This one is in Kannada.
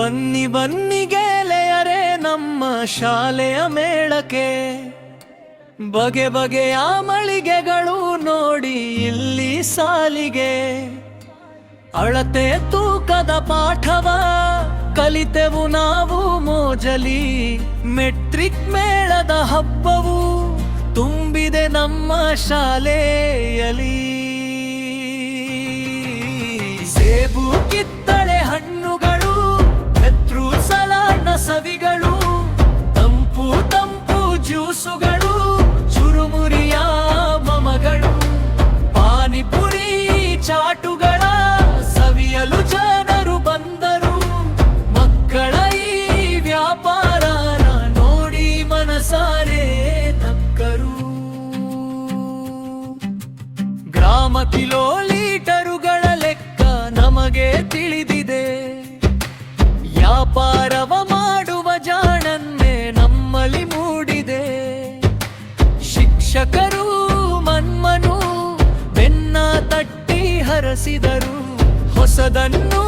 ಬನ್ನಿ ಬನ್ನಿ ಗೆಳೆಯರೇ ನಮ್ಮ ಶಾಲೆಯ ಮೇಳಕ್ಕೆ, ಬಗೆ ಬಗೆಯ ಮಳಿಗೆಗಳು ನೋಡಿ ಇಲ್ಲಿ ಸಾಲಿಗೆ. ಅಳತೆ ತೂಕದ ಪಾಠವ ಕಲಿತೆವು ನಾವು ಮೋಜಲಿ, ಮೆಟ್ರಿಕ್ ಮೇಳದ ಹಬ್ಬವು ತುಂಬಿದೆ ನಮ್ಮ ಶಾಲೆಯಲ್ಲಿ. ಸೇಬು ಕಿತ್ತಳೆ ಹಣ್ಣುಗಳು, ಬೆತ್ರು ಸಲಾಡ್ನ ಸವಿಗಳು, ತಂಪು ತಂಪು ಜ್ಯೂಸುಗಳು, ಚುರುಮುರಿಯ ಮಮಗಳು, ಪಾನಿಪುರಿ ಚಾಟುಗಳ ಸವಿಯಲು ಜನರು ಬಂದರು. ಮಕ್ಕಳ ಈ ವ್ಯಾಪಾರನ ನೋಡಿ ಮನಸಾರೆ ನಕ್ಕರು. ಗ್ರಾಮ ಕಿಲೋಮೀಟರುಗಳ ಲೆಕ್ಕ ನಮಗೆ ತಿಳಿದಿದೆ, ವ್ಯಾಪಾರವ ಮಾಡುವ ಜಾಣನ್ನೇ ನಮ್ಮಲ್ಲಿ ಮೂಡಿದೆ. ಶಿಕ್ಷಕರು ಮನ್ಮನು ಬೆನ್ನ ತಟ್ಟಿ ಹರಸಿದರು, ಹೊಸದನ್ನು